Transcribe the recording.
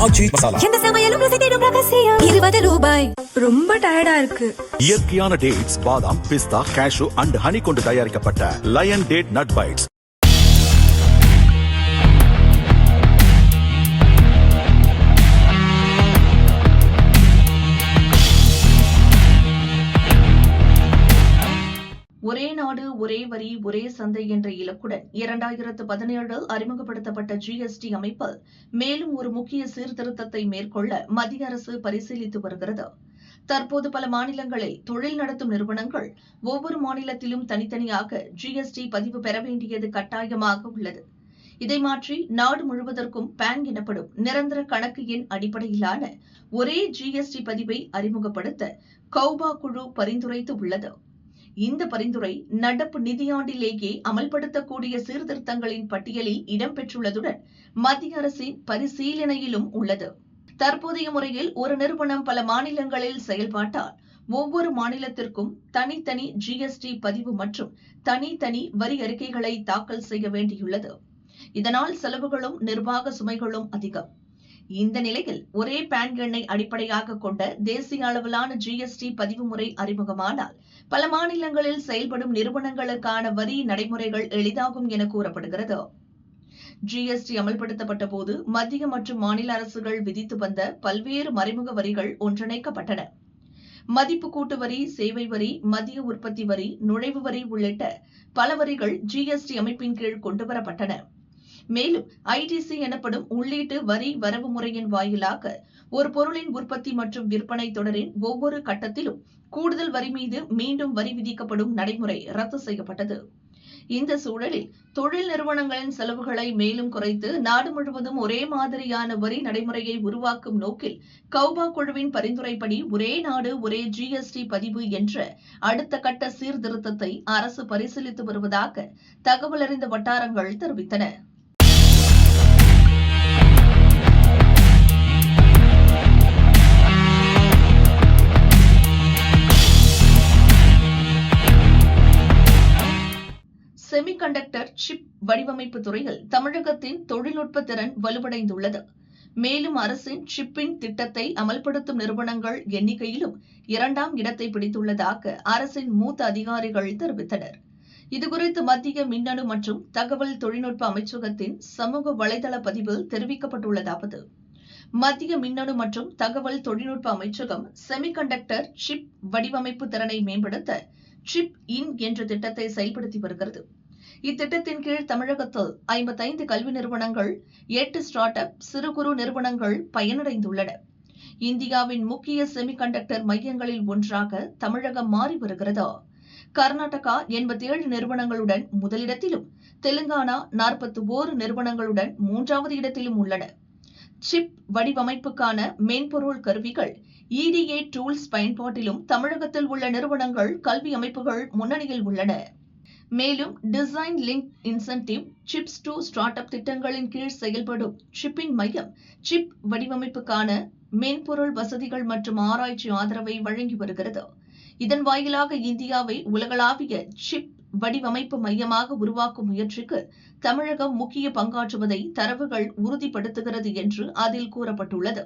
ஆச்சி மசாலா. எந்த சமையலும் ருசி தேடும் ரகசியம். 20 ரூபாய். ரொம்ப டயர்டா இருக்கு. இயற்கையான டேட்ஸ், பாதாம், பிஸ்தா, கேஷு அண்ட் ஹனி கொண்டு தயாரிக்கப்பட்ட லயன் டேட் நட் பைட்ஸ். ஒரே நாடு ஒரே வரி ஒரே சந்தை என்ற இலக்குடன் 2017 அறிமுகப்படுத்தப்பட்ட ஜிஎஸ்டி அமைப்பில் மேலும் ஒரு முக்கிய சீர்திருத்தத்தை மேற்கொள்ள மத்திய அரசு பரிசீலித்து வருகிறது. தற்போது பல மாநிலங்களில் தொழில் நடத்தும் நிறுவனங்கள் ஒவ்வொரு மாநிலத்திலும் தனித்தனியாக ஜிஎஸ்டி பதிவு பெற வேண்டியது கட்டாயமாக உள்ளது. இதை மாற்றி நாடு முழுவதற்கும் பான் எனப்படும் நிரந்தர கணக்கு எண் அடிப்படையிலான ஒரே ஜிஎஸ்டி பதிவை அறிமுகப்படுத்த கௌபா குழு பரிந்துரைத்து உள்ளது. இந்த பரிந்துரை நடப்பு நிதியாண்டிலேயே அமல்படுத்தக்கூடிய சீர்திருத்தங்களின் பட்டியலில் இடம்பெற்றுள்ளதுடன் மத்திய அரசின் பரிசீலனையிலும் உள்ளது. தற்போதைய முறையில் ஒரு நிறுவனம் பல மாநிலங்களில் செயல்பாட்டால் ஒவ்வொரு மாநிலத்திற்கும் தனித்தனி ஜிஎஸ்டி பதிவு மற்றும் தனித்தனி வரி அறிக்கைகளை தாக்கல் செய்ய வேண்டியுள்ளது. இதனால் செலவுகளும் நிர்வாக சுமைகளும் அதிகம். இந்த நிலையில் ஒரே பான் எண்ணை அடிப்படையாக கொண்ட தேசிய அளவிலான ஜிஎஸ்டி பதிவு முறை அறிமுகமானால் பல மாநிலங்களில் செயல்படும் நிறுவனங்களுக்கான வரி நடைமுறைகள் எளிதாகும் என கூறப்படுகிறது. ஜிஎஸ்டி அமல்படுத்தப்பட்ட போது மத்திய மற்றும் மாநில அரசுகள் விதித்து வந்த பல்வேறு மறைமுக வரிகள் ஒன்றிணைக்கப்பட்டன. மதிப்பு கூட்டு வரி, சேவை வரி, மத்திய உற்பத்தி வரி, நுழைவு வரி உள்ளிட்ட பல வரிகள் ஜிஎஸ்டி அமைப்பின் கீழ் கொண்டுவரப்பட்டன. மேலும் ஐடிசி எனப்படும் உள்ளீட்டு வரி வரவு முறையின் வாயிலாக ஒரு பொருளின் உற்பத்தி மற்றும் விற்பனை தொடரின் ஒவ்வொரு கட்டத்திலும் கூடுதல் வரி மீது மீண்டும் வரி விதிக்கப்படும் நடைமுறை ரத்து செய்யப்பட்டது. இந்த சூழலில் தொழில் நிறுவனங்களின் செலவுகளை மேலும் குறைத்து நாடு முழுவதும் ஒரே மாதிரியான வரி நடைமுறையை உருவாக்கும் நோக்கில் கௌபா குழுவின் பரிந்துரைப்படி ஒரே நாடு ஒரே ஜிஎஸ்டி பதிவு என்ற அடுத்த கட்ட சீர்திருத்தத்தை அரசு பரிசீலித்து வருவதாக தகவல் அறிந்த வட்டாரங்கள் தெரிவித்தன. செமிகண்டக்டர் சிப் வடிவமைப்பு துறையில் தமிழகத்தின் தொழில்நுட்ப திறன் வலுவடைந்துள்ளது. மேலும் அரசின் சிப்பிங் திட்டத்தை அமல்படுத்தும் நிறுவனங்கள் எண்ணிக்கையிலும் 2ஆம் இடத்தை பிடித்துள்ளதாக அரசின் மூத்த அதிகாரிகள் தெரிவித்தனர். இதுகுறித்து மத்திய மின்னணு மற்றும் தகவல் தொழில்நுட்ப அமைச்சகத்தின் சமூக வலைதள பதிவில் தெரிவிக்கப்பட்டுள்ளதாவது: மத்திய மின்னணு மற்றும் தகவல் தொழில்நுட்ப அமைச்சகம் செமிகண்டக்டர் சிப் வடிவமைப்பு திறனை மேம்படுத்த சிப் இன் என்ற திட்டத்தை செயல்படுத்தி வருகிறது. இத்திட்டத்தின் கீழ் தமிழகத்தில் 55 கல்வி நிறுவனங்கள், 8 ஸ்டார்ட் அப் சிறு குறு நிறுவனங்கள் பயனடைந்துள்ளன. இந்தியாவின் முக்கிய செமிகண்டக்டர் மையங்களில் ஒன்றாக தமிழகம் மாறி வருகிறது. கர்நாடகா 87 நிறுவனங்களுடன் முதலிடத்திலும், தெலுங்கானா 41 நிறுவனங்களுடன் 3வது இடத்திலும் உள்ளன. சிப் வடிவமைப்புக்கான மென்பொருள் கருவிகள் EDA டூல்ஸ் பயன்பாட்டிலும் தமிழகத்தில் உள்ள நிறுவனங்கள், கல்வி அமைப்புகள் முன்னணியில் உள்ளன. மேலும் design link incentive, chips to start up திட்டங்களின் கீழ் செயல்படும் சிப்பிங் மையம் சிப் வடிவமைப்புக்கான மென்பொருள் வசதிகள் மற்றும் ஆராய்ச்சி ஆதரவை வழங்கி வருகிறது. இதன் வாயிலாக இந்தியாவை உலகளாவிய சிப் வடிவமைப்பு மையமாக உருவாக்கும் முயற்சிக்கு தமிழகம் முக்கிய பங்காற்றுவதை தரவுகள் உறுதிப்படுத்துகிறது என்று அதில் கூறப்பட்டுள்ளது.